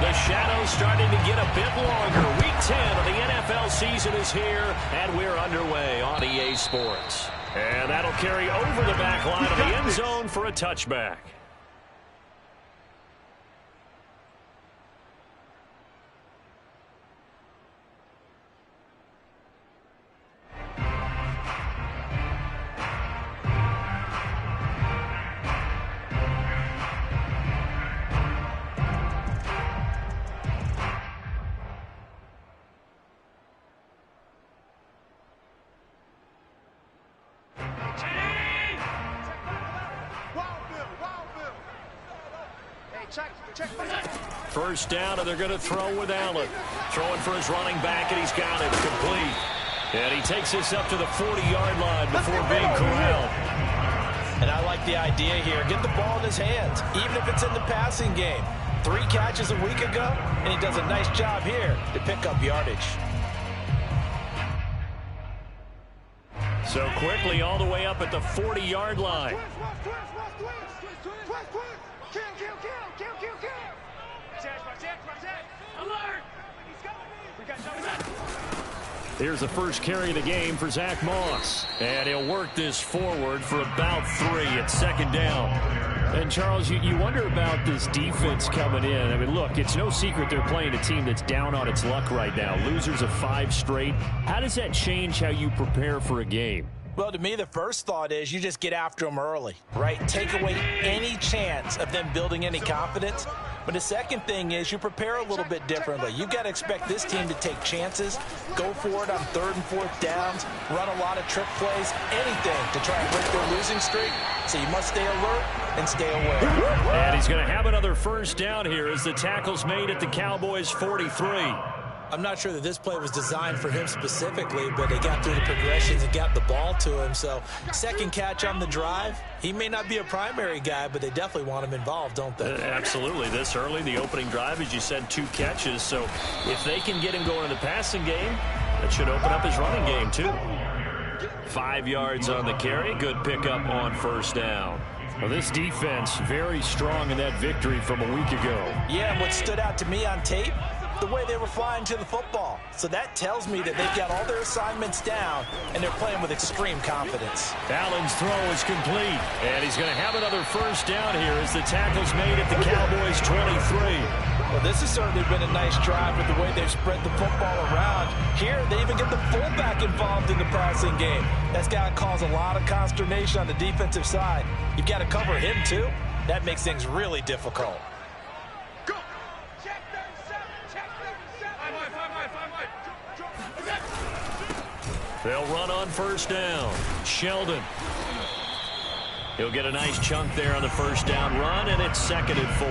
The shadow's starting to get a bit longer. Week 10 of the NFL season is here, and we're underway on EA Sports. And that'll carry over the back line of the end zone for a touchback. First down, and they're going to throw with Allen. Throwing for his running back, and he's got it. Complete. And he takes this up to the 40-yard line before being corralled. And I like the idea here. Get the ball in his hands, even if it's in the passing game. 3 catches a week ago, and he does a nice job here to pick up yardage. So quickly all the way up at the 40-yard line. Here's the first carry of the game for Zach Moss. And he'll work this forward for about 3 at second down. And, Charles, you wonder about this defense coming in. I mean, look, it's no secret they're playing a team that's down on its luck right now. Losers of 5 straight. How does that change how you prepare for a game? Well, to me, the first thought is you just get after them early, right? Take away any chance of them building any confidence. But the second thing is you prepare a little bit differently. You've got to expect this team to take chances, go for it on 3rd and 4th downs, run a lot of trick plays, anything to try and break their losing streak. So you must stay alert and stay aware. And he's going to have another first down here as the tackle's made at the Cowboys' 43. I'm not sure that this play was designed for him specifically, but they got through the progressions and got the ball to him. So second catch on the drive. He may not be a primary guy, but they definitely want him involved, don't they? Absolutely. This early, the opening drive, as you said, 2 catches. So if they can get him going in the passing game, that should open up his running game too. 5 yards on the carry. Good pickup on first down. Well, this defense very strong in that victory from a week ago. Yeah, and what stood out to me on tape, the way they were flying to the football. So that tells me that they've got all their assignments down, and they're playing with extreme confidence. Allen's throw is complete, and he's going to have another first down here as the tackle's made at the Cowboys' 23. Well, this has certainly been a nice drive with the way they've spread the football around. Here, they even get the fullback involved in the passing game. That's got to cause a lot of consternation on the defensive side. You've got to cover him, too. That makes things really difficult. They'll run on first down. Sheldon. He'll get a nice chunk there on the first down run, and it's 2nd and 4.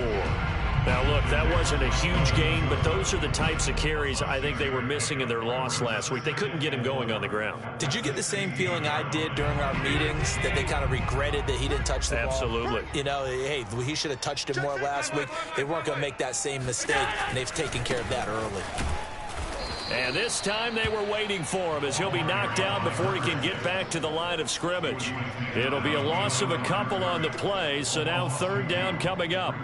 Now, look, that wasn't a huge gain, but those are the types of carries I think they were missing in their loss last week. They couldn't get him going on the ground. Did you get the same feeling I did during our meetings, that they kind of regretted that he didn't touch the ball? Absolutely. You know, hey, he should have touched it more last week. They weren't going to make that same mistake, and they've taken care of that early. And this time they were waiting for him as he'll be knocked down before he can get back to the line of scrimmage. It'll be a loss of a couple on the play, so now 3rd down coming up.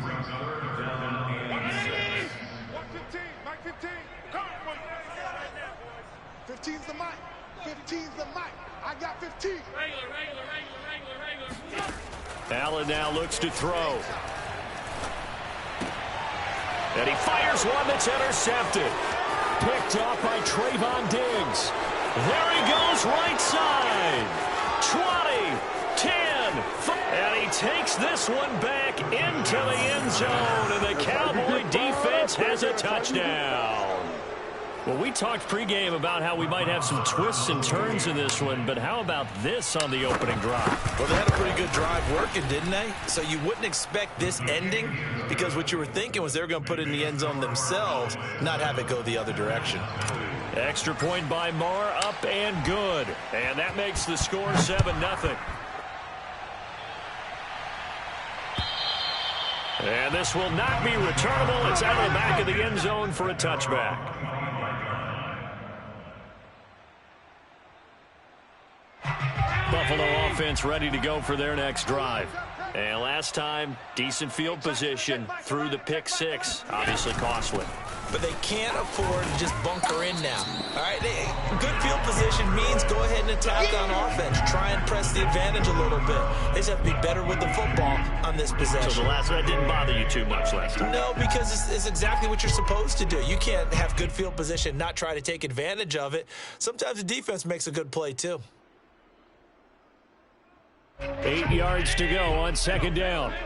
15's the mic. 15's the mic. I got 15. Allen now looks to throw. And he fires one that's intercepted. Picked off by Trayvon Diggs. There he goes, right side. 20, 10, 5. And he takes this one back into the end zone. And the Cowboy defense has a touchdown. Well, we talked pregame about how we might have some twists and turns in this one, but how about this on the opening drive? Well, they had a pretty good drive working, didn't they? So you wouldn't expect this ending, because what you were thinking was they were going to put it in the end zone themselves, not have it go the other direction. Extra point by Marr, up and good. And that makes the score 7-0. And this will not be returnable. It's out of the back of the end zone for a touchback. Buffalo offense ready to go for their next drive. And last time, decent field position through the pick six. Obviously costly. But they can't afford to just bunker in now. All right, good field position means go ahead and attack on offense. Try and press the advantage a little bit. They just have to be better with the football on this possession. So the last one didn't bother you too much last time? No, because it's exactly what you're supposed to do. You can't have good field position, not try to take advantage of it. Sometimes the defense makes a good play, too. 8 yards to go on second down. Hey,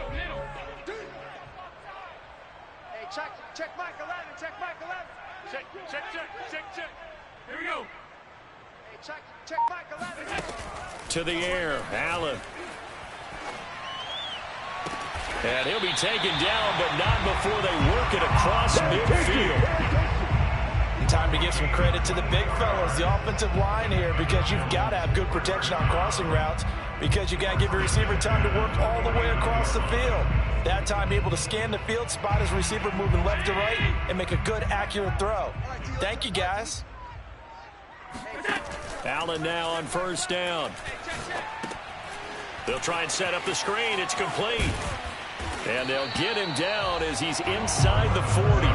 check Mike 11, check Mike 11. Check. Here we go. Hey, check Mike 11. To the air, Allen. And he'll be taken down, but not before they work it across midfield. Time to give some credit to the big fellas, the offensive line here, because you've got to have good protection on crossing routes, because you got to give your receiver time to work all the way across the field. That time able to scan the field, spot his receiver moving left to right, and make a good, accurate throw. Thank you, guys. Allen now on first down. They'll try and set up the screen. It's complete. And they'll get him down as he's inside the 40.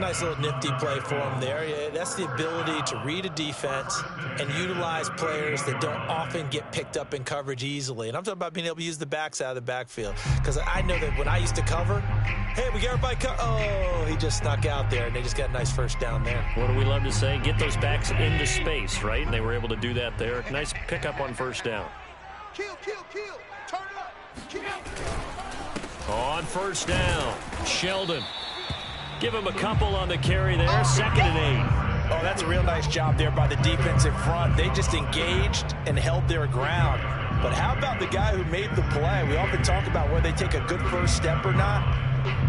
Nice little nifty play for him there. Yeah, that's the ability to read a defense and utilize players that don't often get picked up in coverage easily. And I'm talking about being able to use the backs out of the backfield. Because I know that when I used to cover, hey, we got everybody oh, he just snuck out there, and they just got a nice first down there. What do we love to say? Get those backs into space, right? And they were able to do that there. Nice pickup on first down. Kill. Turn it up. Kill. On first down, Sheldon. Give him a couple on the carry there. 2nd and 8. Oh, that's a real nice job there by the defensive front. They just engaged and held their ground. But how about the guy who made the play? We often talk about whether they take a good first step or not.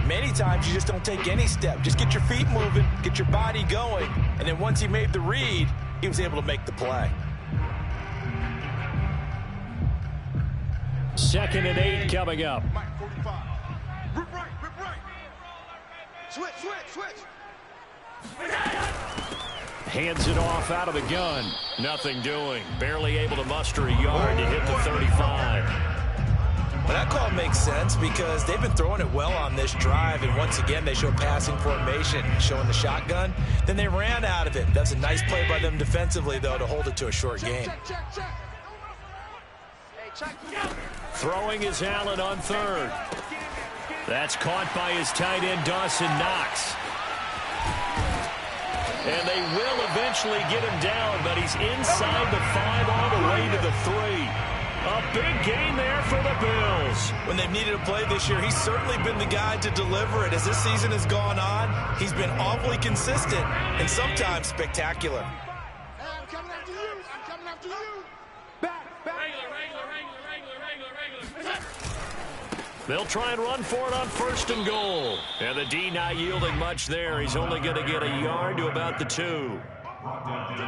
Many times you just don't take any step. Just get your feet moving, get your body going, and then once he made the read, he was able to make the play. 2nd and 8 coming up. Mike 45. Rip right. Switch. Hands it off out of the gun. Nothing doing. Barely able to muster a yard to hit the 35. Well, that call makes sense because they've been throwing it well on this drive, and once again they show passing formation, showing the shotgun. Then they ran out of it. That's a nice play by them defensively, though, to hold it to a short game. Check. Throwing is Allen on third. That's caught by his tight end, Dawson Knox. And they will eventually get him down, but he's inside the 5 all the way to the 3. A big gain there for the Bills. When they've needed a play this year, he's certainly been the guy to deliver it. As this season has gone on, he's been awfully consistent and sometimes spectacular. Hey, I'm coming after you. Back. Regular. They'll try and run for it on 1st and goal. And the D not yielding much there. He's only going to get a yard to about the 2.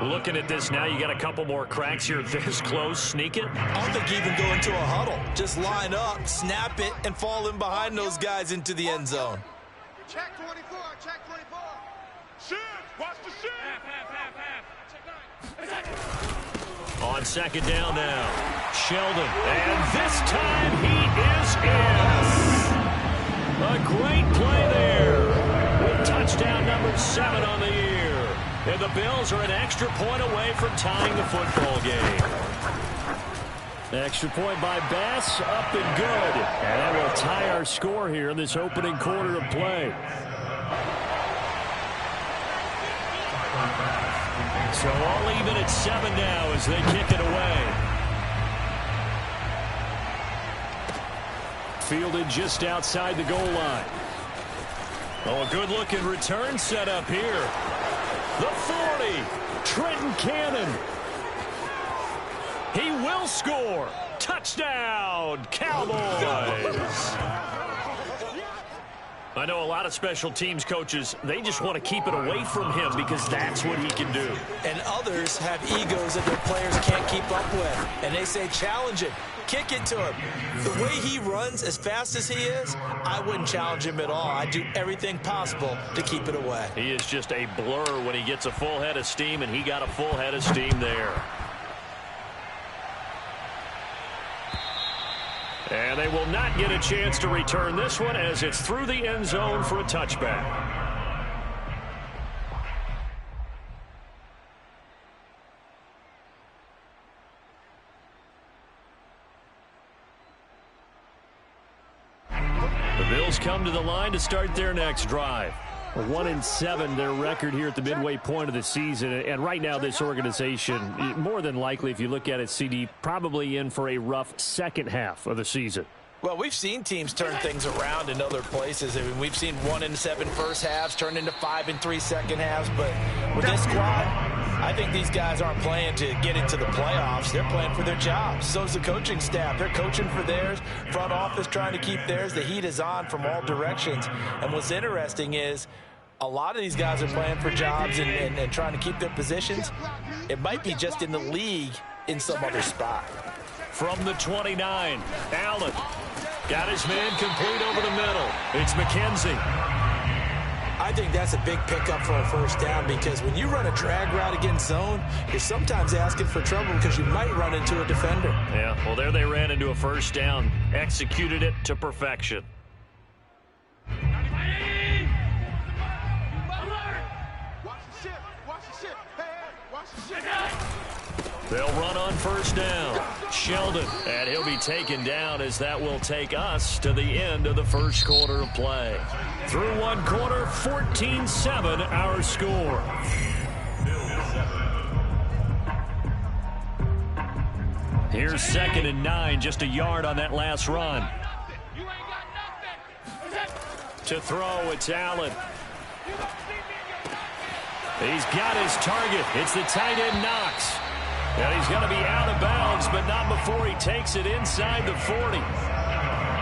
Looking at this now, you got a couple more cracks here this close. Sneak it. I don't think even go into a huddle. Just line up, snap it, and fall in behind those guys into the end zone. Check 24. Shoot. Watch the shoot. On 2nd down now, Sheldon. And this time he is in. A great play there. With touchdown number 7 on the year. And the Bills are an extra point away from tying the football game. Extra point by Bass, up and good. And that will tie our score here in this opening quarter of play. So all even at 7 now as they kick it away. Fielded just outside the goal line. Oh, a good-looking return set up here. The 40, Trenton Cannon. He will score. Touchdown, Cowboys. I know a lot of special teams coaches, they just want to keep it away from him because that's what he can do. And others have egos that their players can't keep up with. And they say, challenge it. Kick it to him. The way he runs as fast as he is, I wouldn't challenge him at all. I'd do everything possible to keep it away. He is just a blur when he gets a full head of steam, and he got a full head of steam there. And they will not get a chance to return this one as it's through the end zone for a touchback. The Bills come to the line to start their next drive. 1-7 their record here at the midway point of the season, and right now this organization, more than likely if you look at it, CD, probably in for a rough second half of the season. Well, we've seen teams turn things around in other places. I mean, we've seen 1-7 first halves turn into 5-3 second halves, but with this squad, I think these guys aren't playing to get into the playoffs. They're playing for their jobs. So is the coaching staff. They're coaching for theirs. Front office trying to keep theirs. The heat is on from all directions. And what's interesting is a lot of these guys are playing for jobs and trying to keep their positions. It might be just in the league in some other spot. From the 29, Allen got his man complete over the middle. It's McKenzie. I think that's a big pickup for a first down because when you run a drag route against zone, you're sometimes asking for trouble because you might run into a defender. Yeah, well, there they ran into a first down, executed it to perfection. They'll run on first down. Sheldon, and he'll be taken down as that will take us to the end of the first quarter of play. Through one quarter, 14-7 our score. Here's 2nd and 9, just a yard on that last run. To throw, it's Allen. He's got his target. It's the tight end Knox. And he's going to be out of bounds, but not before he takes it inside the 40.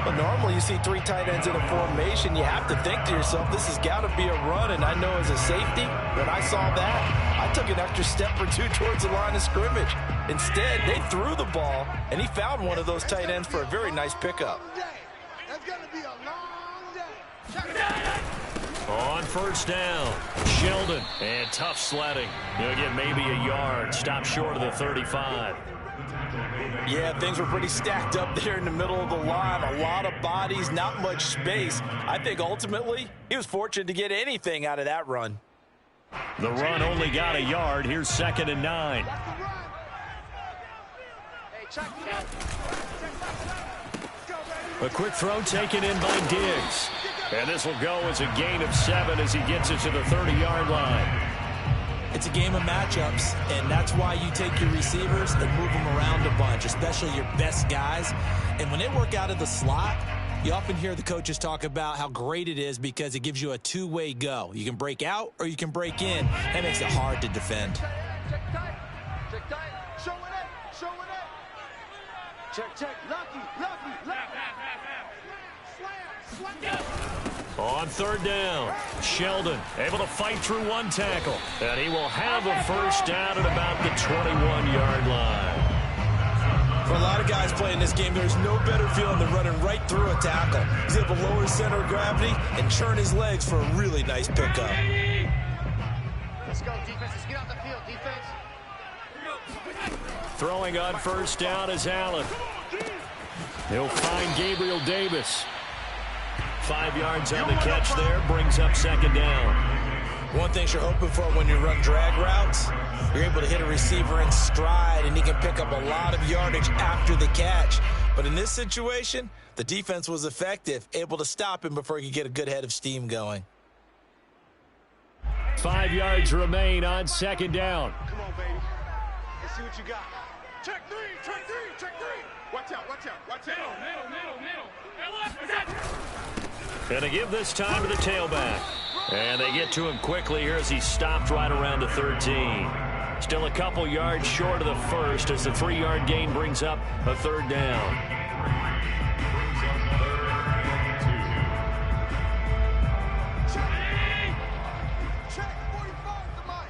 Well, normally you see 3 tight ends in a formation. You have to think to yourself, this has got to be a run. And I know as a safety, when I saw that, I took an extra step or two towards the line of scrimmage. Instead, they threw the ball, and he found one of those tight ends for a very nice pickup. That's going to be a long day. On first down, Sheldon, and tough sledding. He'll get maybe a yard, stop short of the 35. Yeah, things were pretty stacked up there in the middle of the line. A lot of bodies, not much space. I think ultimately he was fortunate to get anything out of that run. The run only got a yard. Here's 2nd and 9. A quick throw taken in by Diggs. And this will go as a gain of 7 as he gets it to the 30-yard line. It's a game of matchups, and that's why you take your receivers and move them around a bunch, especially your best guys. And when they work out of the slot, you often hear the coaches talk about how great it is because it gives you a two-way go. You can break out or you can break in. That makes it hard to defend. Check tight. Check tight. Showing it. Showing it. Check. Lucky. Slam. On third down, Sheldon able to fight through one tackle. And he will have a first down at about the 21-yard line. For a lot of guys playing this game, there's no better feeling than running right through a tackle. He's able to lower his center of gravity and churn his legs for a really nice pickup. Let's go, defense. Let's get out the field, defense. Throwing on first down is Allen. He'll find Gabriel Davis. 5 yards on the catch there, brings up 2nd down. One thing you're hoping for when you run drag routes, you're able to hit a receiver in stride, and he can pick up a lot of yardage after the catch. But in this situation, the defense was effective, able to stop him before he could get a good head of steam going. 5 yards remain on 2nd down. Come on, baby. Let's see what you got. Check three. Watch out. And they give this time to the tailback. And they get to him quickly here as he stopped right around the 13. Still a couple yards short of the first as the 3-yard gain brings up a 3rd down. Check 45 the mic.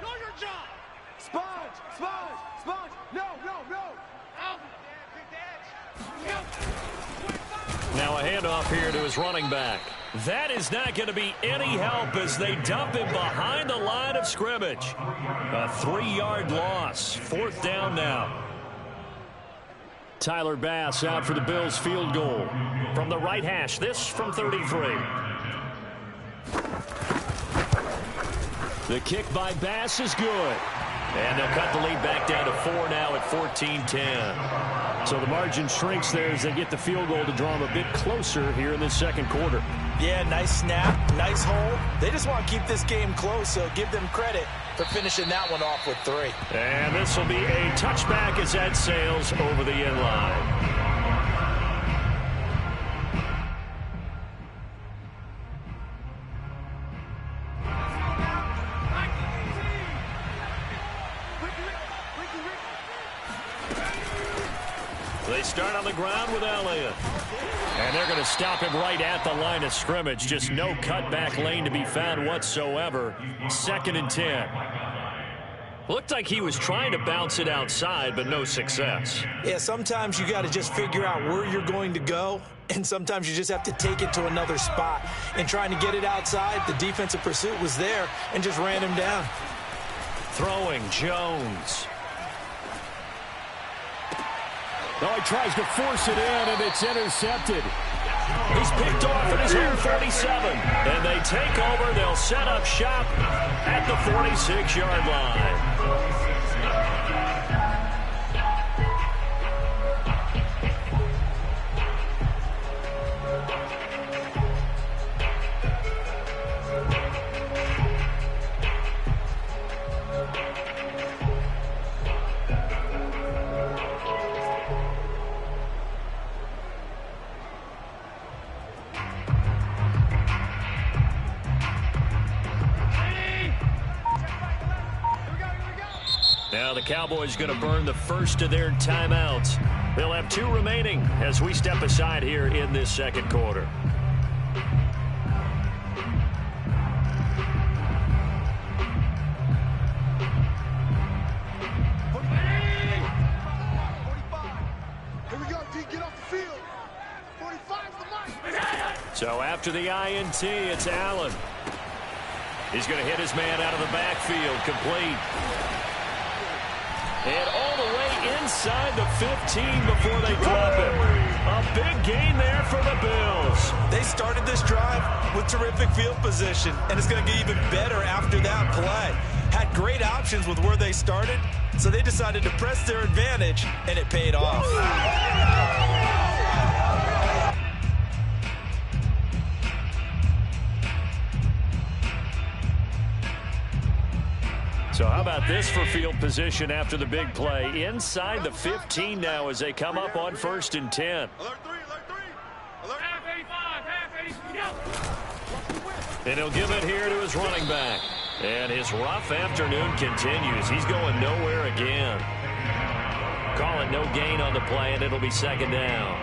Know your job. Sponge. No. Now a handoff here to his running back. That is not going to be any help as they dump him behind the line of scrimmage. A 3-yard loss. 4th down now. Tyler Bass out for the Bills field goal. From the right hash, this from 33. The kick by Bass is good. And they'll cut the lead back down to 4 now at 14-10. So the margin shrinks there as they get the field goal to draw them a bit closer here in the second quarter. Yeah, nice snap, nice hole. They just want to keep this game close, so give them credit for finishing that one off with 3. And this will be a touchback as that sails over the end line. They start on the ground with Elliott. And they're going to stop him right at the line of scrimmage. Just no cutback lane to be found whatsoever. 2nd and 10. Looked like he was trying to bounce it outside, but no success. Yeah, sometimes you got to just figure out where you're going to go, and sometimes you just have to take it to another spot. And trying to get it outside, the defensive pursuit was there and just ran him down. Throwing Jones. Oh, he tries to force it in, and it's intercepted. He's picked off at his own 47. And they take over. They'll set up shop at the 46-yard line. Now the Cowboys going to burn the first of their timeouts. They'll have 2 remaining as we step aside here in this second quarter. Here we go, D, get off the field. 45's the mark. So after the INT, it's Allen. He's going to hit his man out of the backfield, complete. And all the way inside the 15 before they drop it. A big gain there for the Bills. They started this drive with terrific field position, and it's going to get even better after that play. Had great options with where they started, so they decided to press their advantage, and it paid off. So how about this for field position after the big play? Inside the 15 now as they come up on 1st and 10. Alert 3, alert 3. Alert half 85. And he'll give it here to his running back. And his rough afternoon continues. He's going nowhere again. Call it no gain on the play, and it'll be 2nd down.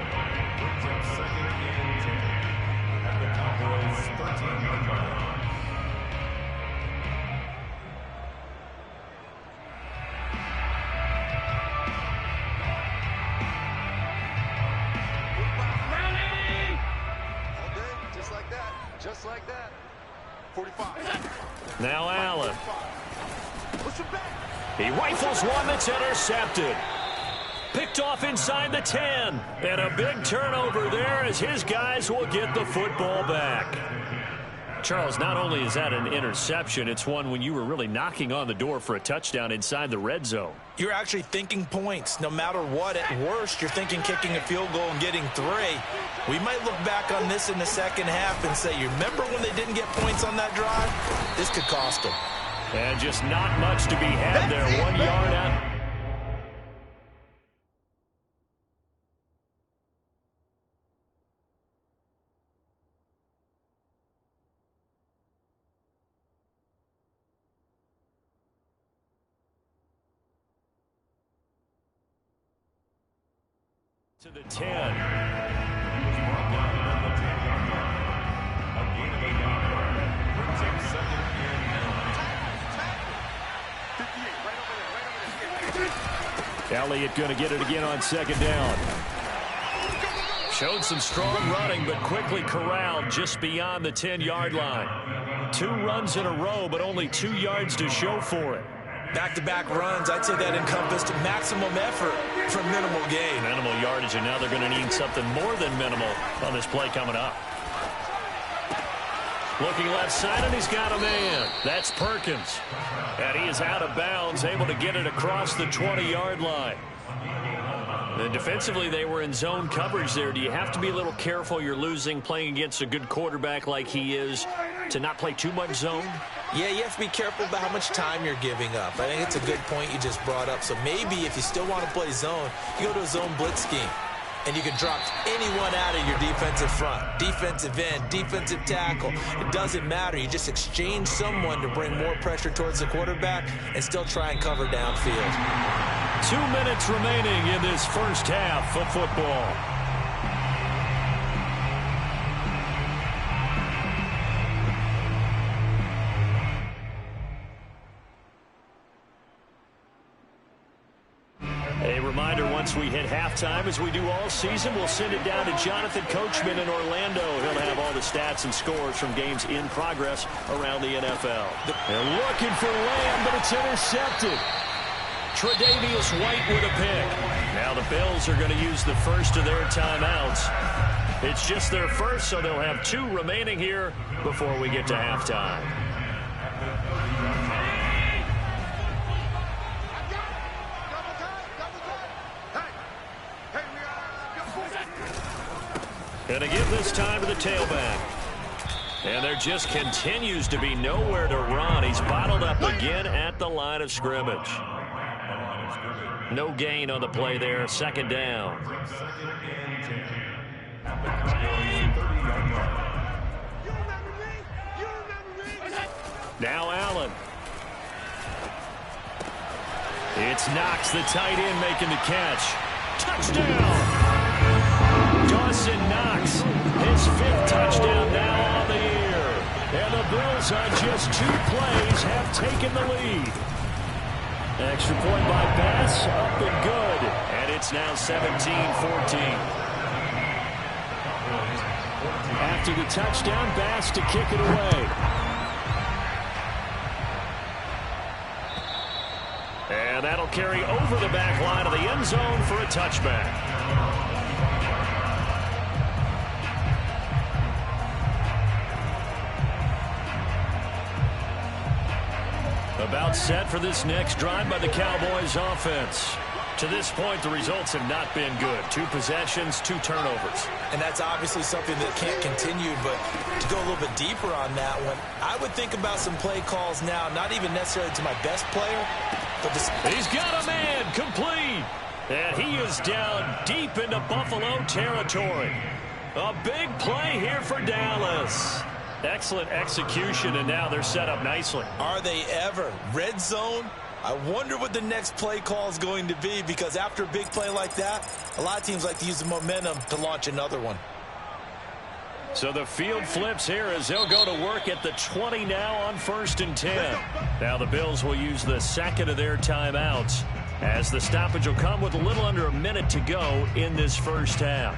Just like that. 45. Now Allen. Listen back. He rifles one that's intercepted. Picked off inside the 10. And a big turnover there as his guys will get the football back. Charles, not only is that an interception, it's one when you were really knocking on the door for a touchdown inside the red zone. You're actually thinking points. No matter what, at worst, you're thinking kicking a field goal and getting 3. We might look back on this in the second half and say, you remember when they didn't get points on that drive? This could cost them. And just not much to be had there. 1 yard out. To the 10. Elliott going to get it again on 2nd down. Showed some strong running, but quickly corralled just beyond the 10-yard line. 2 runs in a row, but only 2 yards to show for it. Back-to-back runs, I'd say that encompassed maximum effort for minimal gain. Minimal yardage, and now they're going to need something more than minimal on this play coming up. Looking left side, and he's got a man. That's Perkins. And he is out of bounds, able to get it across the 20-yard line. And defensively, they were in zone coverage there. Do you have to be a little careful? You're losing, playing against a good quarterback like he is, to not play too much zone? Yeah, you have to be careful about how much time you're giving up. I think it's a good point you just brought up. So maybe if you still want to play zone, you go to a zone blitz scheme. And you can drop anyone out of your defensive front. Defensive end, defensive tackle. It doesn't matter. You just exchange someone to bring more pressure towards the quarterback and still try and cover downfield. 2 minutes remaining in this first half of football. A reminder, once we hit halftime, as we do all season, we'll send it down to Jonathan Coachman in Orlando. He'll have all the stats and scores from games in progress around the NFL. They're looking for Lamb, but it's intercepted. Tre'Davious White with a pick. Now the Bills are going to use the first of their timeouts. It's just their first, so they'll have 2 remaining here before we get to halftime. Going to give this time to the tailback. And there just continues to be nowhere to run. He's bottled up again at the line of scrimmage. No gain on the play there. Second down. Now Allen. It's Knox, the tight end, making the catch. Touchdown! Dawson Knox, his 5th touchdown now on the year. And the Bills on just 2 plays have taken the lead. Extra point by Bass, up and good. And it's now 17-14. After the touchdown, Bass to kick it away. And that'll carry over the back line of the end zone for a touchback. About set for this next drive by the Cowboys offense. To this point, the results have not been good. 2 possessions, 2 turnovers. And that's obviously something that can't continue, but to go a little bit deeper on that one, I would think about some play calls now, not even necessarily to my best player, but he's got a man, complete. And he is down deep into Buffalo territory. A big play here for Dallas. Excellent execution, and now they're set up nicely. Are they ever? Red zone? I wonder what the next play call is going to be, because after a big play like that, a lot of teams like to use the momentum to launch another one. So the field flips here as they'll go to work at the 20 now on 1st and 10. Now the Bills will use the second of their timeouts, as the stoppage will come with a little under a minute to go in this first half.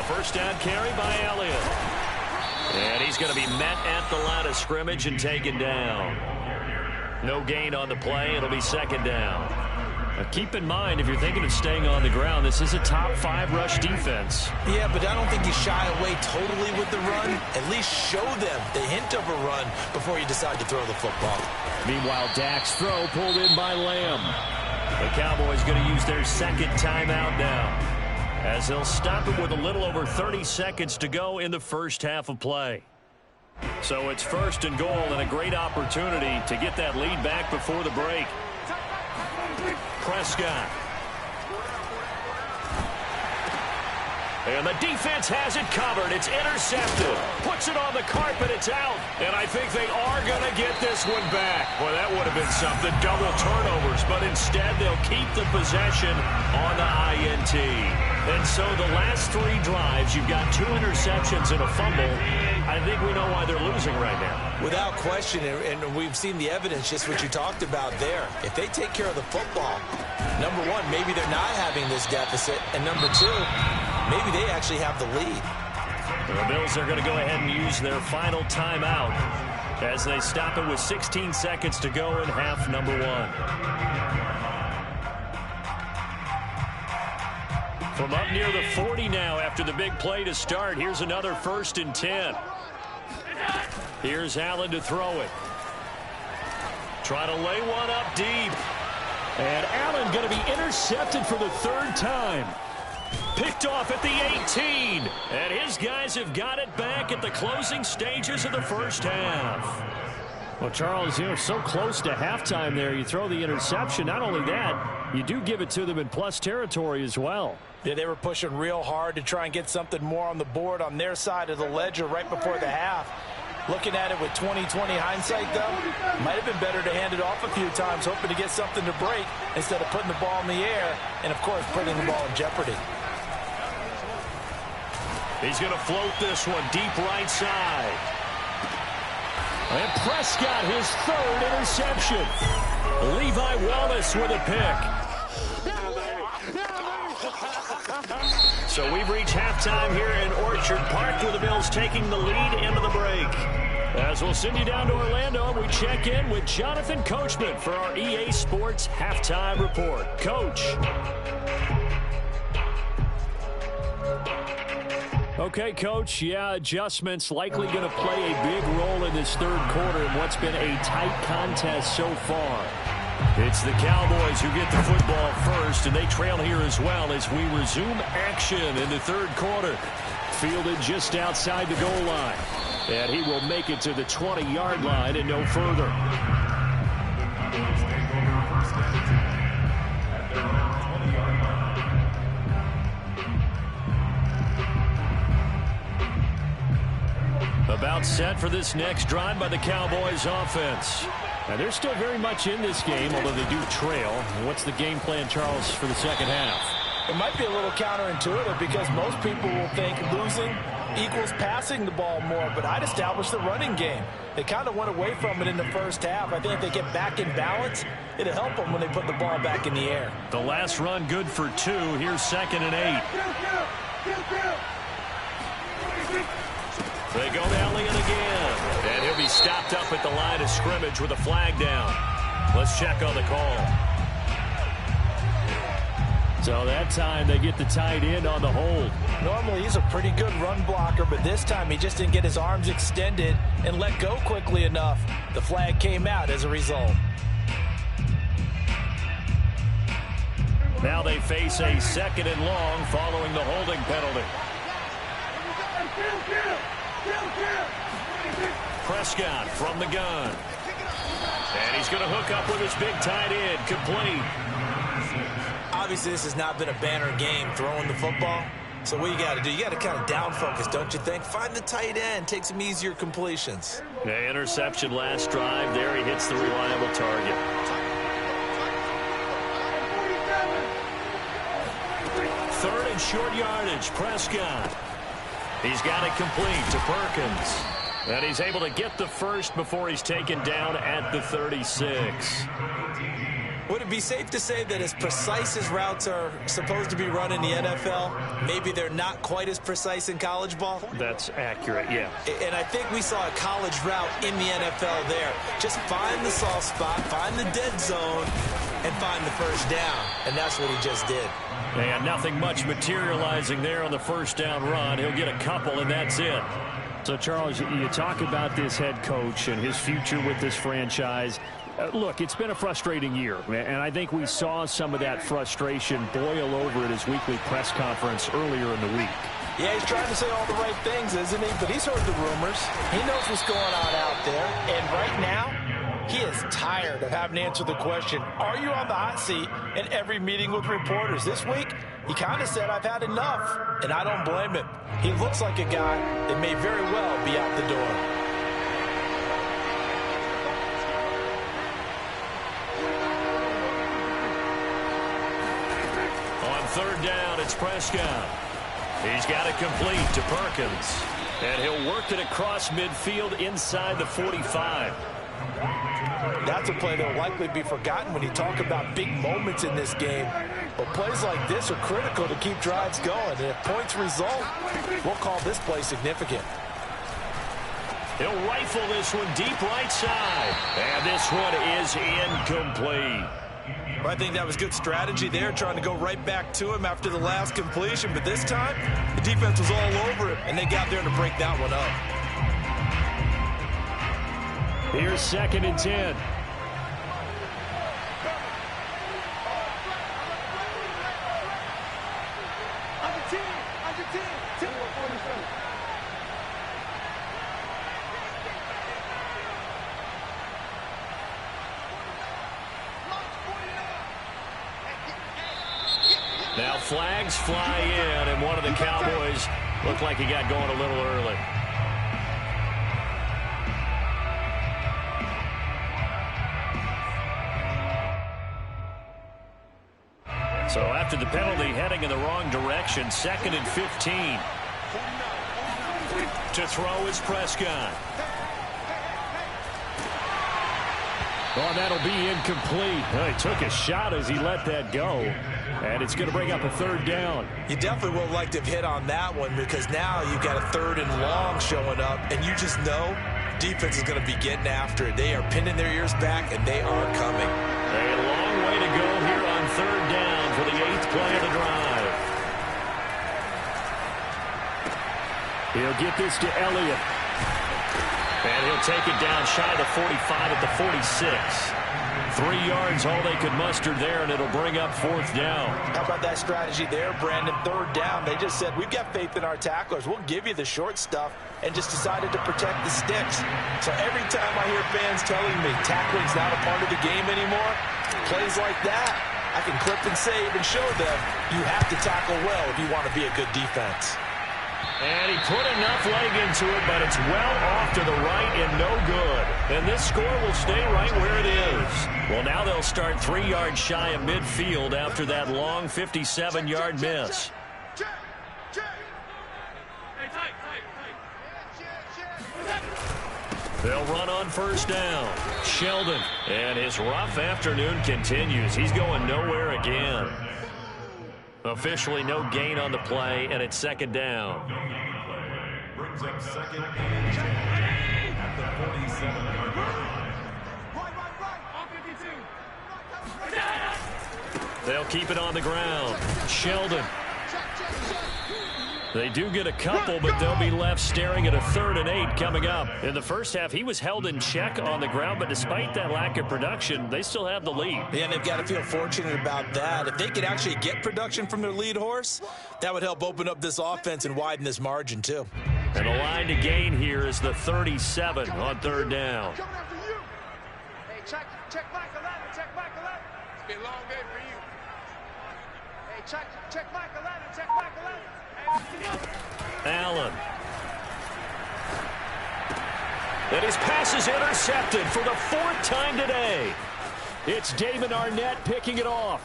First down carry by Elliott. And he's going to be met at the line of scrimmage and taken down. No gain on the play. It'll be second down. Now keep in mind, if you're thinking of staying on the ground, this is a top 5 rush defense. Yeah, but I don't think you shy away totally with the run. At least show them the hint of a run before you decide to throw the football. Meanwhile, Dak's throw pulled in by Lamb. The Cowboys going to use their second timeout now, as they'll stop it with a little over 30 seconds to go in the first half of play. So it's 1st and goal, and a great opportunity to get that lead back before the break. Prescott. And the defense has it covered. It's intercepted. Puts it on the carpet. It's out. And I think they are going to get this one back. Boy, that would have been something. Double turnovers. But instead, they'll keep the possession on the INT. And so the last 3 drives, you've got 2 interceptions and a fumble. I think we know why they're losing right now. Without question, and we've seen the evidence, just what you talked about there. If they take care of the football, number 1, maybe they're not having this deficit. And number 2, maybe they actually have the lead. The Bills are going to go ahead and use their final timeout as they stop it with 16 seconds to go in half number 1. From up near the 40 now after the big play to start, here's another 1st and 10. Here's Allen to throw it. Try to lay one up deep. And Allen going to be intercepted for the 3rd time. Picked off at the 18. And his guys have got it back at the closing stages of the first half. Well, Charles, so close to halftime there. You throw the interception. Not only that, you do give it to them in plus territory as well. Yeah, they were pushing real hard to try and get something more on the board on their side of the ledger right before the half. Looking at it with 20/20 hindsight, though, might have been better to hand it off a few times, hoping to get something to break instead of putting the ball in the air and, of course, putting the ball in jeopardy. He's going to float this one deep right side. And Prescott, his 3rd interception. Levi Wallace with a pick. So we've reached halftime here in Orchard Park with the Bills taking the lead into the break. As we'll send you down to Orlando, we check in with Jonathan Coachman for our EA Sports Halftime Report. Coach. Okay, Coach, adjustments likely going to play a big role in this 3rd quarter in what's been a tight contest so far. It's the Cowboys who get the football first, and they trail here as well as we resume action in the 3rd quarter. Fielded just outside the goal line. And he will make it to the 20-yard line and no further. About set for this next drive by the Cowboys offense. Now, they're still very much in this game, although they do trail. What's the game plan, Charles, for the 2nd half? It might be a little counterintuitive because most people will think losing equals passing the ball more, but I'd establish the running game. They kind of went away from it in the first half. I think if they get back in balance, it'll help them when they put the ball back in the air. The last run good for 2. Here's 2nd and 8. They go to Elliott again. And he'll be stopped up at the line of scrimmage with a flag down. Let's check on the call. So that time they get the tight end on the hold. Normally he's a pretty good run blocker, but this time he just didn't get his arms extended and let go quickly enough. The flag came out as a result. Now they face a 2nd and long following the holding penalty. Prescott from the gun. And he's going to hook up with his big tight end. Complete. Obviously, this has not been a banner game throwing the football. So what you got to do, you got to kind of down focus, don't you think? Find the tight end, take some easier completions. Yeah, interception last drive. There he hits the reliable target. 3rd and short yardage, Prescott. He's got it complete to Perkins. And he's able to get the first before he's taken down at the 36. Would it be safe to say that as precise as routes are supposed to be run in the NFL, maybe they're not quite as precise in college ball? That's accurate, yeah. And I think we saw a college route in the NFL there. Just find the soft spot, find the dead zone, and find the first down. And that's what he just did. And nothing much materializing there on the first down run. He'll get a couple, and that's it. So, Charles, you talk about this head coach and his future with this franchise. Look, it's been a frustrating year, and I think we saw some of that frustration boil over at his weekly press conference earlier in the week. Yeah, he's trying to say all the right things, isn't he? But he's heard the rumors. He knows what's going on out there. And right now, he is tired of having to answer the question, are you on the hot seat in every meeting with reporters? This week, he kind of said, I've had enough. And I don't blame him. He looks like a guy that may very well be out the door. Third down, it's Prescott. He's got it complete to Perkins. And he'll work it across midfield inside the 45. That's a play that will likely be forgotten when you talk about big moments in this game. Well, plays like this are critical to keep drives going. And if points result, we'll call this play significant. He'll rifle this one deep right side. And this one is incomplete. Well, I think that was good strategy there, trying to go right back to him after the last completion. But this time, the defense was all over him, and they got there to break that one up. Here's 2nd and 10. Now flags fly in, and one of the Cowboys looked like he got going a little early. So after the penalty, heading in the wrong direction, 2nd and 15. To throw is Prescott. Oh, that'll be incomplete. Well, he took a shot as he let that go. And it's going to bring up a 3rd down. You definitely would like to have hit on that one, because now you've got a 3rd and long showing up, and you just know defense is going to be getting after it. They are pinning their ears back, and they are coming. A long way to go here on 3rd down for the 8th play of the drive. He'll get this to Elliott. And he'll take it down shy of the 45 at the 46. 3 yards, all they could muster there, and it'll bring up 4th down. How about that strategy there, Brandon? 3rd down. They just said, we've got faith in our tacklers. We'll give you the short stuff, and just decided to protect the sticks. So every time I hear fans telling me tackling's not a part of the game anymore, plays like that, I can clip and save and show them you have to tackle well if you want to be a good defense. And he put enough leg into it, but it's well off to the right and no good. And this score will stay right where it is. Well, now they'll start 3 yards shy of midfield after that long 57-yard miss. They'll run on 1st down. Sheldon. And his rough afternoon continues. He's going nowhere again. Officially no gain on the play, and it's 2nd down. Brings up 2nd and 10 at the 47-yard line. They'll keep it on the ground. Sheldon. They do get a couple, but they'll be left staring at a 3rd and 8 coming up. In the first half, he was held in check on the ground, but despite that lack of production, they still have the lead. Yeah, and they've got to feel fortunate about that. If they could actually get production from their lead horse, that would help open up this offense and widen this margin, too. And the line to gain here is the 37 on 3rd down. Hey, check Michael Allen, check Michael Allen. It's been a long day for you. Hey, check Michael Allen, check Michael Allen. Allen. And his pass is intercepted for the 4th time today. It's Damon Arnett picking it off.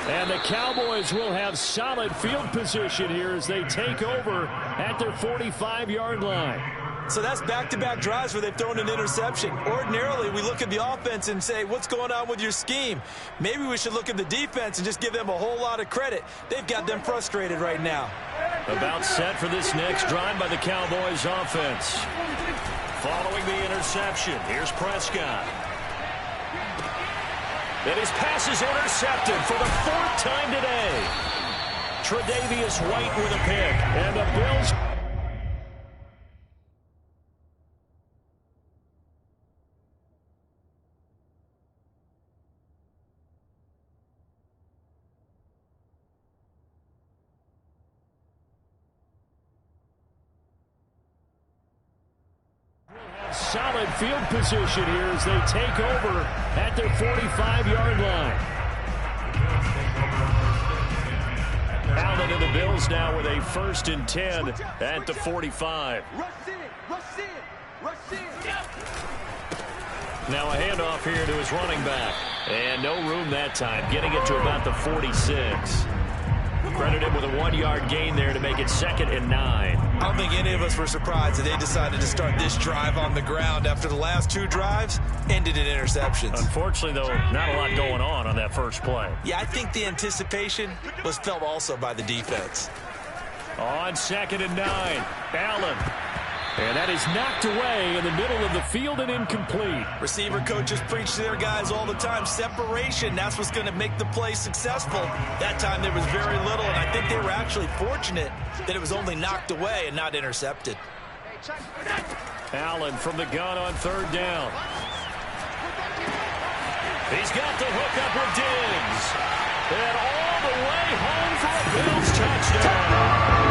And the Cowboys will have solid field position here as they take over at their 45-yard line. So that's back-to-back drives where they've thrown an interception. Ordinarily, we look at the offense and say, what's going on with your scheme? Maybe we should look at the defense and just give them a whole lot of credit. They've got them frustrated right now. About set for this next drive by the Cowboys offense. Following the interception, here's Prescott. And his pass is intercepted for the 4th time today. Tre'Davious White with a pick. And the Bills... solid field position here as they take over at their 45-yard line. Allen and the Bills now with a 1st and 10 at the 45. Now a handoff here to his running back. And no room that time, getting it to about the 46. Credit him with a 1-yard gain there to make it 2nd and 9. I don't think any of us were surprised that they decided to start this drive on the ground after the last 2 drives ended in interceptions. Unfortunately, though, not a lot going on that first play. Yeah, I think the anticipation was felt also by the defense. On 2nd and 9, Allen. And that is knocked away in the middle of the field and incomplete. Receiver coaches preach to their guys all the time. Separation, that's what's going to make the play successful. That time there was very little, and I think they were actually fortunate that it was only knocked away and not intercepted. Allen from the gun on 3rd down. He's got the hook up with Diggs. And all the way home for a Bills touchdown.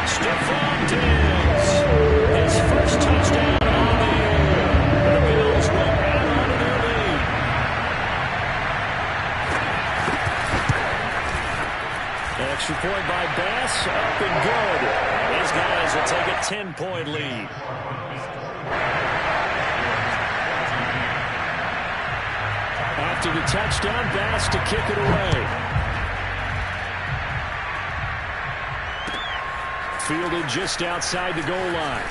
Stephon Diggs. His first touchdown on the year. The Bills will add on to their lead. Extra point by Bass. Up and good. These guys will take a 10-point lead. After the touchdown, Bass to kick it away. Fielded just outside the goal line.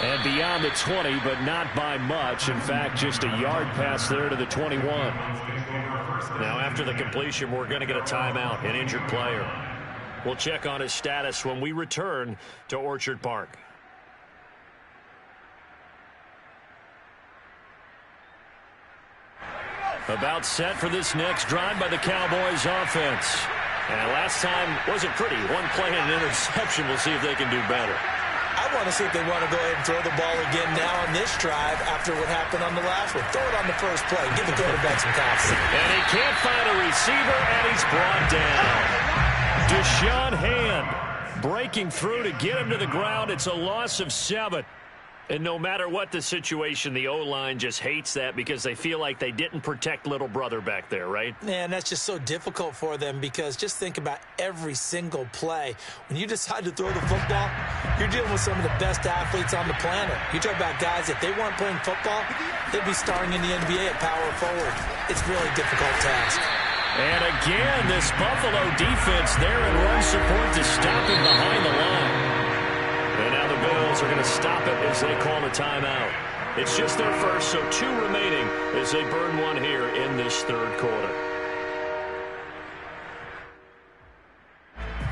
And beyond the 20, but not by much. In fact, just a yard pass there to the 21. Now, after the completion, we're going to get a timeout, an injured player. We'll check on his status when we return to Orchard Park. About set for this next drive by the Cowboys offense. And last time wasn't pretty. 1 play and an interception. We'll see if they can do better. I want to see if they want to go ahead and throw the ball again now on this drive after what happened on the last one. Throw it on the first play. Give the quarterback some confidence. And he can't find a receiver, and he's brought down. Deshaun Hand breaking through to get him to the ground. It's a loss of 7. And no matter what the situation, the O-line just hates that because they feel like they didn't protect little brother back there, right? Man, that's just so difficult for them because just think about every single play. When you decide to throw the football, you're dealing with some of the best athletes on the planet. You talk about guys, if they weren't playing football, they'd be starring in the NBA at power forward. It's really a difficult task. And again, this Buffalo defense there in run support to stop him behind the line. And now the Bills are going to stop it as they call a timeout. It's just their first, so 2 remaining as they burn 1 here in this 3rd quarter.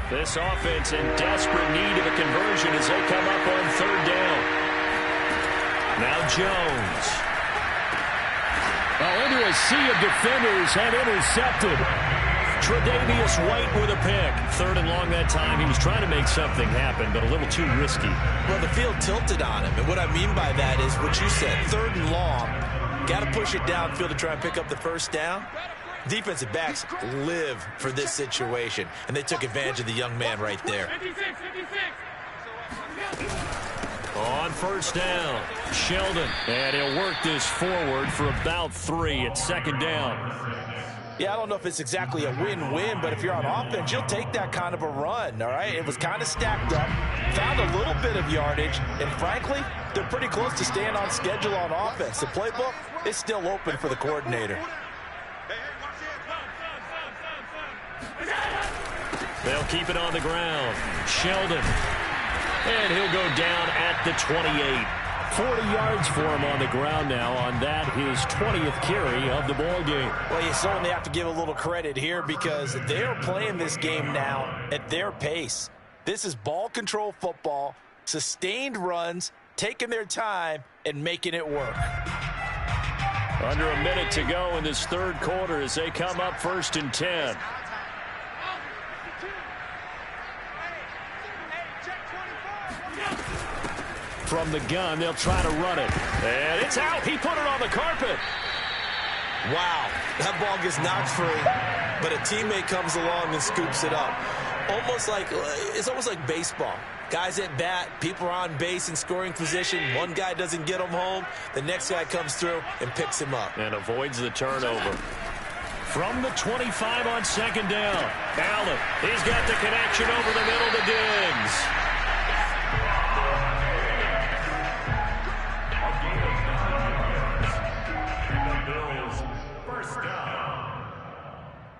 This offense in desperate need of a conversion as they come up on 3rd down. Now Jones. Well, into a sea of defenders and intercepted. Tre'Davious White with a pick. 3rd and long that time. He was trying to make something happen, but a little too risky. Well, the field tilted on him, and what I mean by that is what you said. 3rd and long. Got to push it downfield to try and pick up the first down. Defensive backs live for this situation, and they took advantage of the young man right there. On 1st down, Sheldon. And he'll work this forward for about 3 at 2nd down. Yeah, I don't know if it's exactly a win-win, but if you're on offense, you'll take that kind of a run, all right? It was kind of stacked up, found a little bit of yardage, and frankly, they're pretty close to staying on schedule on offense. The playbook is still open for the coordinator. They'll keep it on the ground. Sheldon. And he'll go down at the 28. 40 yards for him on the ground now on that, his 20th carry of the ball game. Well, you certainly have to give a little credit here because they're playing this game now at their pace. This is ball control football, sustained runs, taking their time and making it work. Under a minute to go in this 3rd quarter as they come up 1st and 10. From the gun, they'll try to run it. And it's out. He put it on the carpet. Wow, that ball gets knocked free, but a teammate comes along and scoops it up. It's almost like baseball. Guys at bat, people are on base in scoring position. One guy doesn't get him home. The next guy comes through and picks him up. And avoids the turnover. From the 25 on 2nd down. Allen, he's got the connection over the middle to Diggs.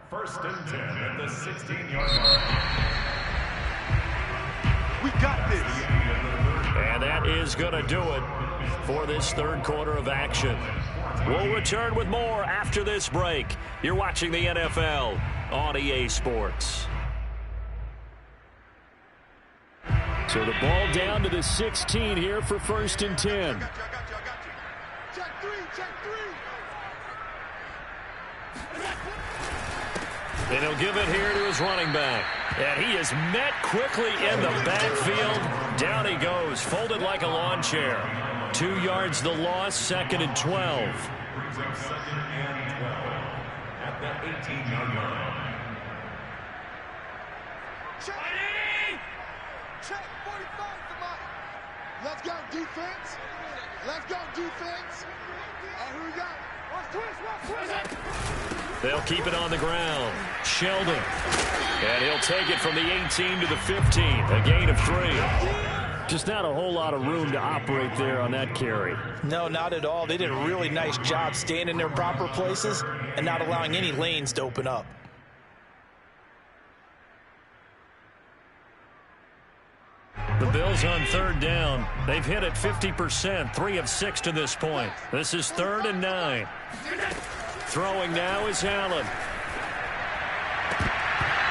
First First and 10 at the 16-yard line. We got this. And that is going to do it for this third quarter of action. We'll return with more after this break. You're watching the NFL on EA Sports. So the ball down to the 16 here for first and 10. I got you. Check three. And he'll give it here to his running back. And he is met quickly in the backfield. Down he goes, folded like a lawn chair. 2 yards the loss, second and 12. Brings up second and 12 at the 18-yard line. Check 45 somebody. Let's go defense. And who we got? Watch twist. They'll keep it on the ground. Sheldon. And he'll take it from the 18 to the 15. A gain of 3. Just not a whole lot of room to operate there on that carry. No, not at all. They did a really nice job staying in their proper places and not allowing any lanes to open up. The Bills on third down. They've hit it 50%, 3 of 6 to this point. This is 3rd and 9. Throwing now is Allen.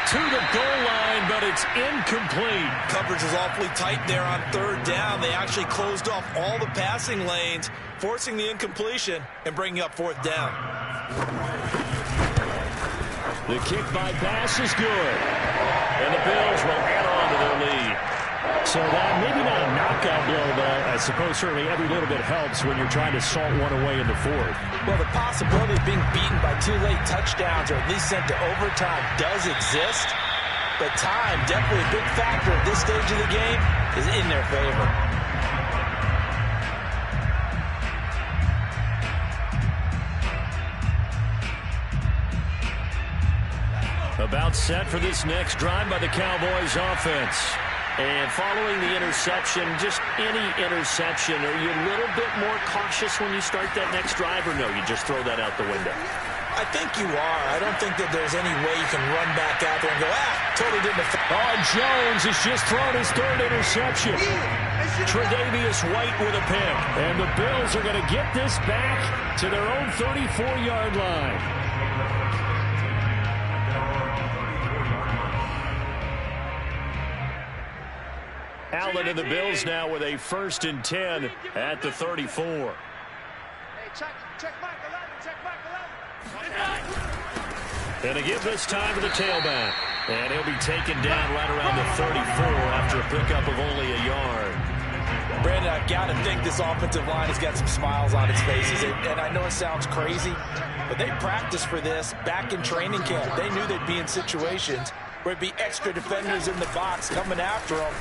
To the goal line, but it's incomplete. Coverage was awfully tight there on third down. They actually closed off all the passing lanes, forcing the incompletion and bringing up 4th down. The kick by pass is good. And the Bills will add on to their lead. So that maybe not a knockout blow, but I suppose certainly every little bit helps when you're trying to salt one away in the fourth. Well, the possibility of being beaten by 2 late touchdowns or at least sent to overtime does exist. But time, definitely a big factor at this stage of the game, is in their favor. About set for this next drive by the Cowboys offense. And following the interception, just any interception, are you a little bit more cautious when you start that next drive, or no, you just throw that out the window? I think you are. I don't think that there's any way you can run back out there and go, totally didn't affect. Oh, Jones has just thrown his 3rd interception. Tre'Davious White with a pick. And the Bills are going to get this back to their own 34-yard line. Allen and the Bills now with a 1st and 10 at the 34. Hey, check Mike 11. And to give this time to the tailback. And he'll be taken down right around the 34 after a pickup of only a yard. Brandon, I've got to think this offensive line has got some smiles on its faces. And I know it sounds crazy, but they practiced for this back in training camp. They knew they'd be in situations where it'd be extra defenders in the box coming after them,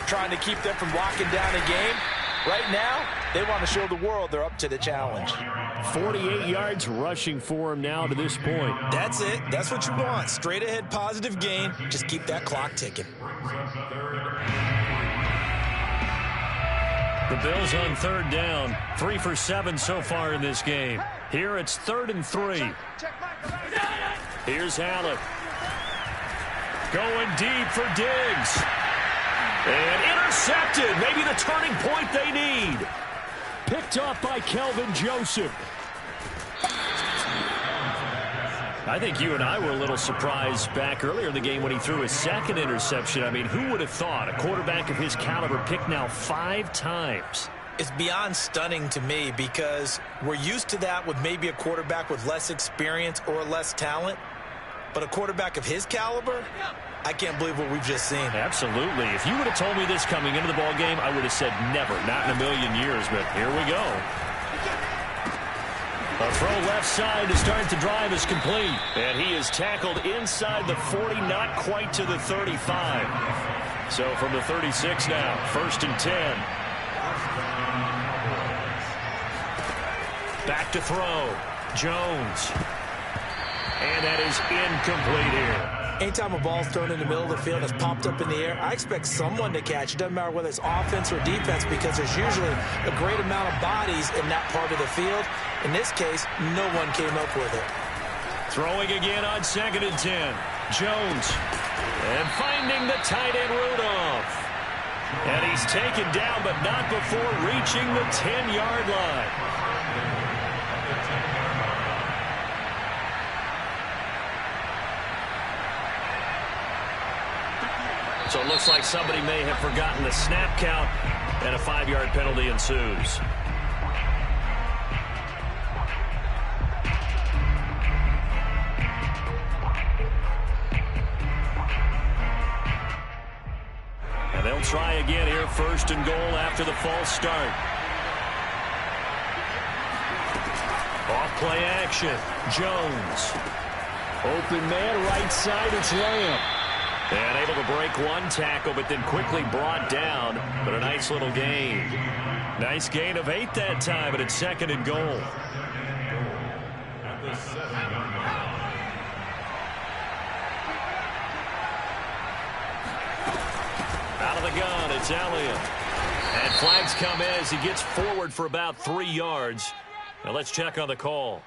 trying to keep them from locking down a game. Right now, they want to show the world they're up to the challenge. 48 yards rushing for him now to this point. That's it. That's what you want. Straight ahead positive gain. Just keep that clock ticking. The Bills on 3rd down. 3 for 7 so far in this game. Here it's 3rd and 3. Here's Allen. Going deep for Diggs. And intercepted. Maybe the turning point they need. Picked off by Kelvin Joseph. I think you and I were a little surprised back earlier in the game when he threw his 2nd interception. I mean, who would have thought a quarterback of his caliber picked now 5 times? It's beyond stunning to me because we're used to that with maybe a quarterback with less experience or less talent. But a quarterback of his caliber, I can't believe what we've just seen. Absolutely. If you would have told me this coming into the ball game, I would have said never, not in a million years. But here we go. A throw left side to start the drive is complete. And he is tackled inside the 40, not quite to the 35. So from the 36 now, 1st and 10. Back to throw. Jones. And that is incomplete here. Anytime a ball's thrown in the middle of the field that's popped up in the air, I expect someone to catch. It doesn't matter whether it's offense or defense because there's usually a great amount of bodies in that part of the field. In this case, no one came up with it. Throwing again on 2nd and 10. Jones. And finding the tight end Rudolph. And he's taken down, but not before reaching the 10-yard line. So it looks like somebody may have forgotten the snap count, and a 5-yard penalty ensues. And they'll try again here, 1st and goal after the false start. Off play action. Jones. Open man, right side, it's Lamb. And able to break one tackle, but then quickly brought down. But a nice little gain. Nice gain of 8 that time, but it's 2nd and goal. At the 7-yard line. Out of the gun, it's Elliott. And flags come in as he gets forward for about 3 yards. Now let's check on the call.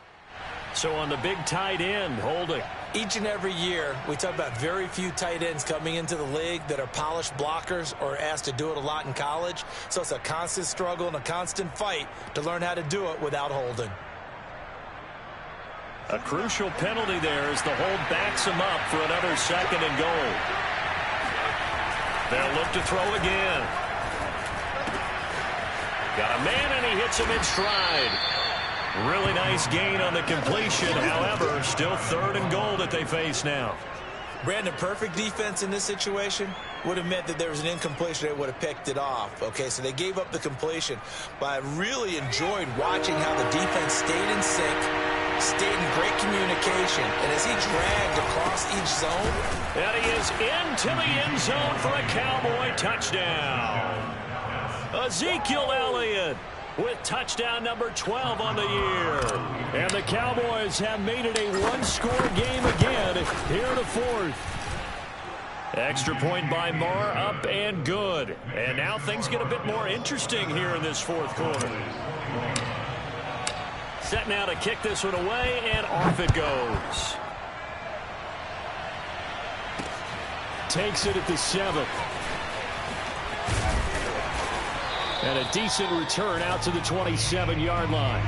So on the big tight end, holding. Each and every year, we talk about very few tight ends coming into the league that are polished blockers or asked to do it a lot in college. So it's a constant struggle and a constant fight to learn how to do it without holding. A crucial penalty there as the hold backs him up for another 2nd and goal. They'll look to throw again. Got a man, and he hits him in stride. Really nice gain on the completion. However, still 3rd and goal that they face now. Brandon, perfect defense in this situation would have meant that there was an incompletion. They would have picked it off. Okay, so they gave up the completion. But I really enjoyed watching how the defense stayed in sync, stayed in great communication. And as he dragged across each zone. And he is into the end zone for a Cowboy touchdown. Ezekiel Elliott with touchdown number 12 on the year. And the Cowboys have made it a one-score game again here in the 4th. Extra point by Marr, up and good. And now things get a bit more interesting here in this 4th quarter. Set now to kick this one away, and off it goes. Takes it at the 7th. And a decent return out to the 27-yard line.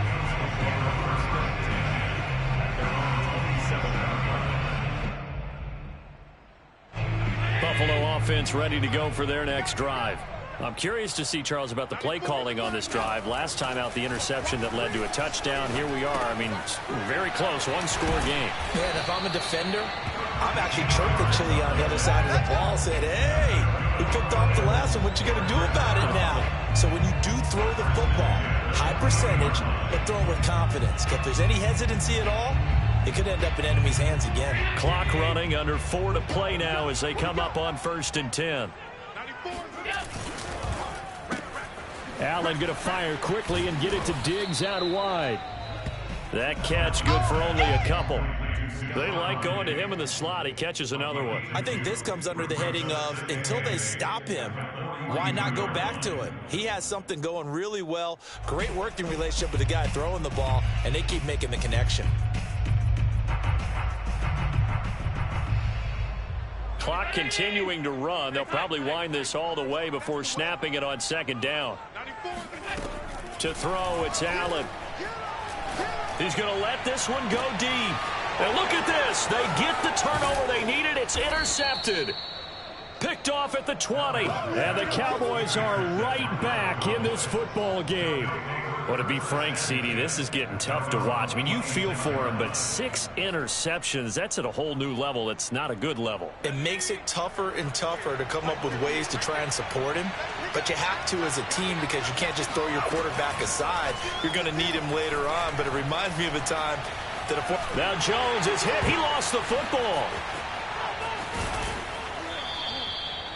Buffalo offense ready to go for their next drive. I'm curious to see, Charles, about the play calling on this drive. Last time out, the interception that led to a touchdown. Here we are. I mean, very close, one-score game. Yeah, and if I'm a defender, I'm actually chirping Chili on the other side of the ball, saying, hey, he picked off the last one. What you going to do about it now? So when you do throw the football, high percentage, but throw it with confidence. If there's any hesitancy at all, it could end up in enemy's hands again. Clock running, under 4 to play now as they come up on 1st and 10. Allen going to fire quickly and get it to Diggs out wide. That catch good for only a couple. They like going to him in the slot. He catches another one. I think this comes under the heading of until they stop him, why not go back to it? He has something going really well. Great working relationship with the guy throwing the ball, and they keep making the connection. Clock continuing to run. They'll probably wind this all the way before snapping it on 2nd down. To throw, it's Allen. He's going to let this one go deep. And look at this. They get the turnover they needed. It's intercepted. Picked off at the 20. And the Cowboys are right back in this football game. Well, to be frank, CD, this is getting tough to watch. I mean, you feel for him, but 6 interceptions, that's at a whole new level. It's not a good level. It makes it tougher and tougher to come up with ways to try and support him. But you have to as a team because you can't just throw your quarterback aside. You're going to need him later on. But it reminds me of a time that now Jones is hit. He lost the football.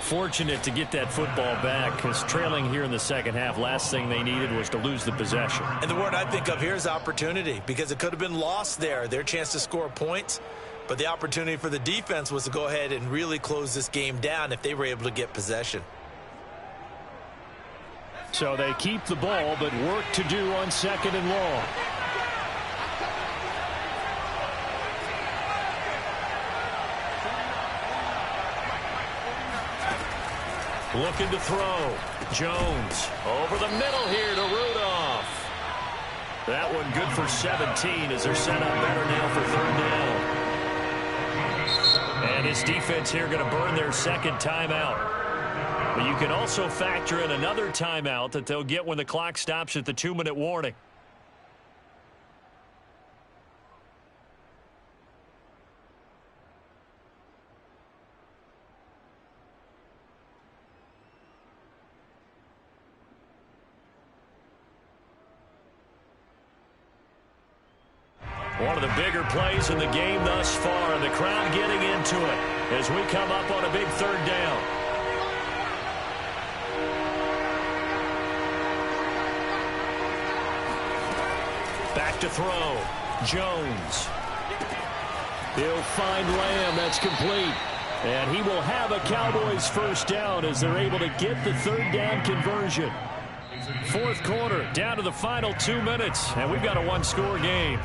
Fortunate to get that football back because trailing here in the 2nd half, last thing they needed was to lose the possession. And the word I think of here is opportunity because it could have been lost there. Their chance to score points. But the opportunity for the defense was to go ahead and really close this game down if they were able to get possession. So they keep the ball, but work to do on 2nd and long. Looking to throw. Jones over the middle here to Rudolph. That one good for 17 as they're set up better now for third down. And his defense here going to burn their second timeout. But you can also factor in another timeout that they'll get when the clock stops at the 2-minute warning. One of the bigger plays in the game thus far, and the crowd getting into it as we come up on a big third down. Back to throw. Jones. He'll find Lamb. That's complete. And he will have a Cowboys first down as they're able to get the third down conversion. Fourth quarter, down to the final 2 minutes, and we've got a one-score game.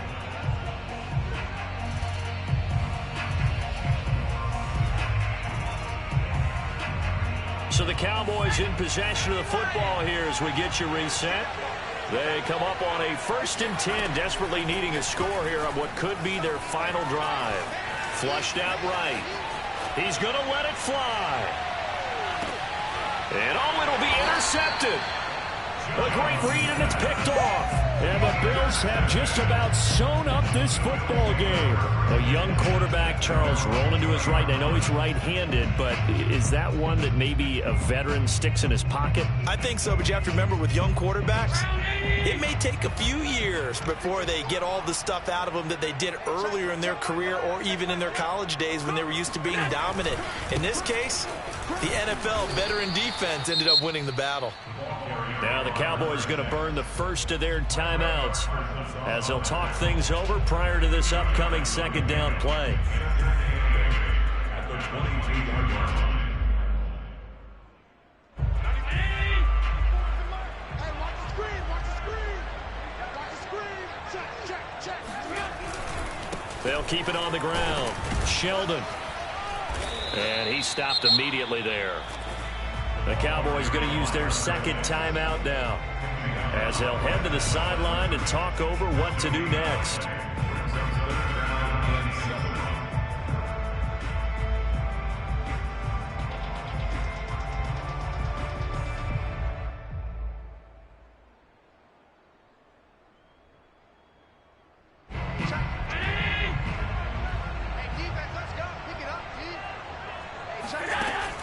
So the Cowboys in possession of the football here as we get you reset. They come up on a 1st and 10, desperately needing a score here on what could be their final drive. Flushed out right. He's going to let it fly. And oh, it'll be intercepted. A great read, and it's picked off. And the Bills have just about sewn up this football game. A young quarterback, Charles, rolling to his right. I know he's right-handed, but is that one that maybe a veteran sticks in his pocket? I think so, but you have to remember with young quarterbacks, it may take a few years before they get all the stuff out of them that they did earlier in their career or even in their college days when they were used to being dominant. In this case, the NFL veteran defense ended up winning the battle. Now the Cowboys going to burn the first of their timeouts as they'll talk things over prior to this upcoming second down play. At the 22-yard line. They'll keep it on the ground. Sheldon. And he stopped immediately there. The Cowboys going to use their second timeout now as they'll head to the sideline and talk over what to do next.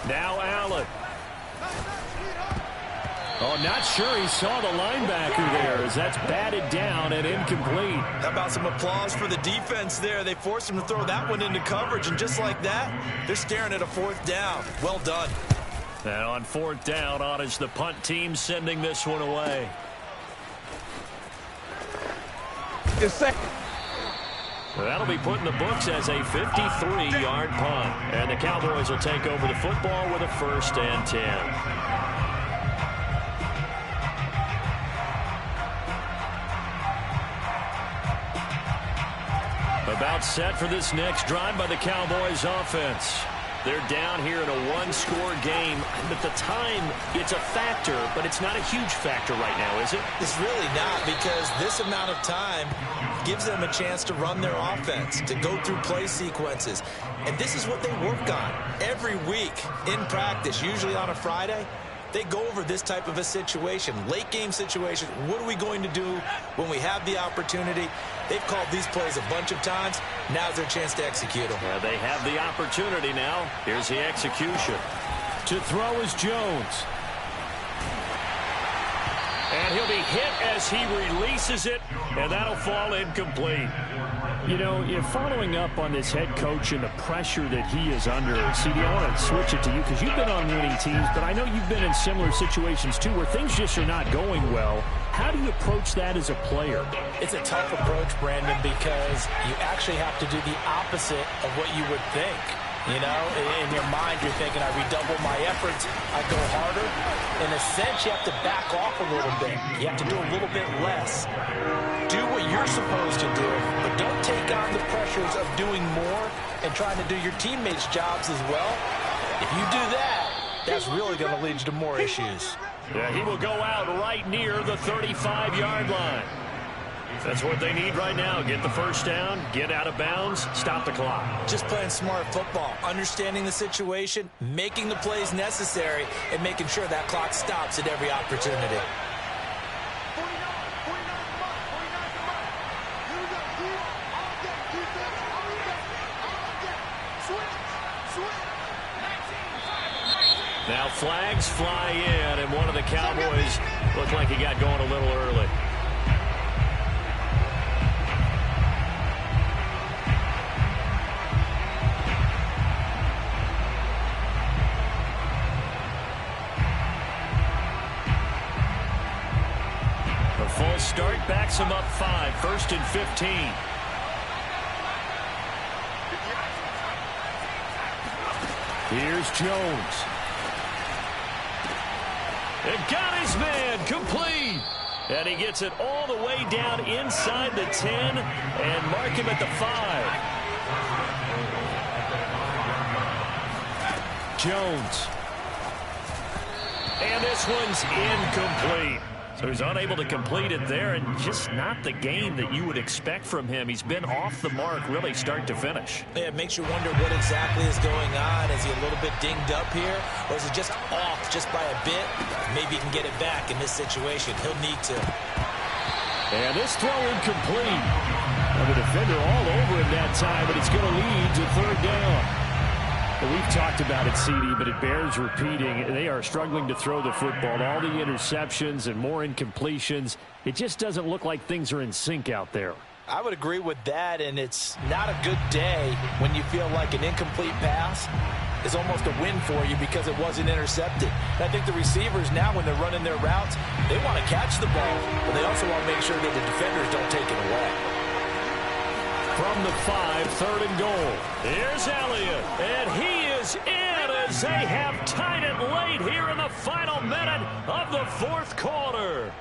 Now Allen. Oh, not sure he saw the linebacker there as that's batted down and incomplete. How about some applause for the defense there? They forced him to throw that one into coverage, and just like that, they're staring at a fourth down. Well done. And on fourth down, on is the punt team sending this one away. It's second. That'll be put in the books as a 53-yard punt. And the Cowboys will take over the football with a 1st and 10. About set for this next drive by the Cowboys offense. They're down here in a one-score game. At the time, it's a factor, but it's not a huge factor right now, is it? It's really not, because this amount of time gives them a chance to run their offense, to go through play sequences. And this is what they work on every week in practice, usually on a Friday. They go over this type of a situation, late game situation. What are we going to do when we have the opportunity? They've called these plays a bunch of times. Now's their chance to execute them. Yeah, they have the opportunity now. Here's the execution. To throw is Jones. And he'll be hit as he releases it, and that'll fall incomplete. You know, following up on this head coach and the pressure that he is under, CD, I want to switch it to you because you've been on winning teams, but I know you've been in similar situations too where things just are not going well. How do you approach that as a player? It's a tough approach, Brandon, because you actually have to do the opposite of what you would think. You know, in your mind, you're thinking, I redouble my efforts, I go harder. In a sense, you have to back off a little bit. You have to do a little bit less. Do what you're supposed to do, but don't take on the pressures of doing more and trying to do your teammates' jobs as well. If you do that, that's really going to lead you to more issues. Yeah, he will go out right near the 35-yard line. That's what they need right now. Get the first down, get out of bounds, stop the clock. Just playing smart football, understanding the situation, making the plays necessary, and making sure that clock stops at every opportunity. Now flags fly in, and one of the Cowboys looked like he got going a little early. A false start backs him up 5, 1st and 15. Here's Jones. And got his man complete. And he gets it all the way down inside the 10 and mark him at the 5. Jones. And this one's incomplete. So he's unable to complete it there, and just not the game that you would expect from him. He's been off the mark really start to finish. Yeah, it makes you wonder what exactly is going on. Is he a little bit dinged up here, or is it just off just by a bit? Maybe he can get it back in this situation. He'll need to. And this throw incomplete. And the defender all over him that time, but it's going to lead to 3rd down. We've talked about it, CD, but it bears repeating. They are struggling to throw the football. All the interceptions and more incompletions. It just doesn't look like things are in sync out there. I would agree with that, and it's not a good day when you feel like an incomplete pass is almost a win for you because it wasn't intercepted. And I think the receivers now, when they're running their routes, they want to catch the ball, but they also want to make sure that the defenders don't take it away. From the 5, 3rd and goal. Here's Elliott, and he is in as they have tied it late here in the final minute of the 4th quarter.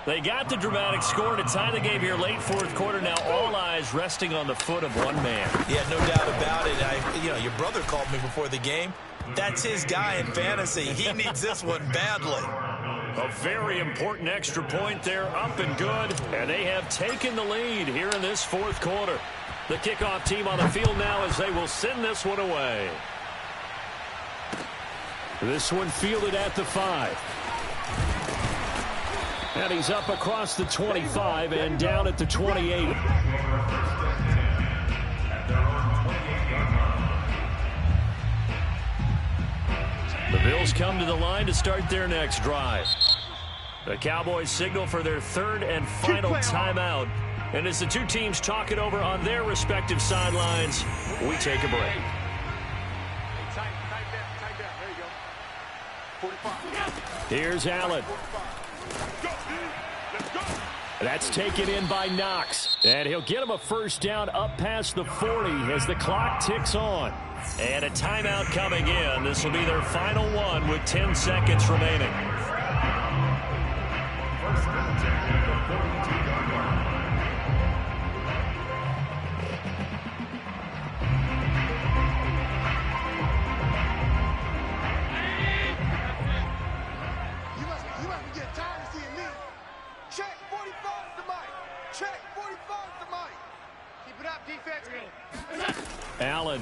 They got the dramatic score to tie the game here late 4th quarter. Now all eyes resting on the foot of one man. Yeah, no doubt about it. Your brother called me before the game. That's his guy in fantasy. He needs this one badly. A very important extra point there, up and good. And they have taken the lead here in this 4th quarter. The kickoff team on the field now as they will send this one away. This one fielded at the 5. And he's up across the 25 and down at the 28. The Bills come to the line to start their next drive. The Cowboys signal for their 3rd and final timeout. And as the two teams talk it over on their respective sidelines, we take a break. Tight down. There you go. 45. Here's Allen. Let's go. That's taken in by Knox. And he'll get him a first down up past the 40 as the clock ticks on. And a timeout coming in. This will be their final one with 10 seconds remaining. First contact at the 42-yard line. You must be getting tired of seeing me. Check 45's the mic. Check 45's the mic. Keep it up, defense. Allen.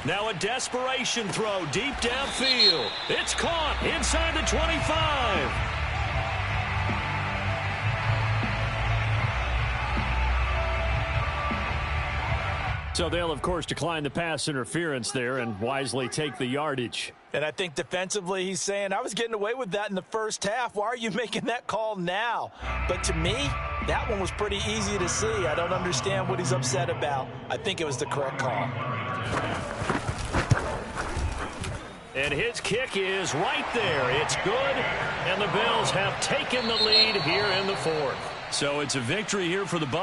Now a desperation throw deep downfield. It's caught inside the 25. So they'll, of course, decline the pass interference there and wisely take the yardage. And I think defensively he's saying, I was getting away with that in the first half. Why are you making that call now? But to me, that one was pretty easy to see. I don't understand what he's upset about. I think it was the correct call. And his kick is right there. It's good, and the Bills have taken the lead here in the 4th. So it's a victory here for the Bucs.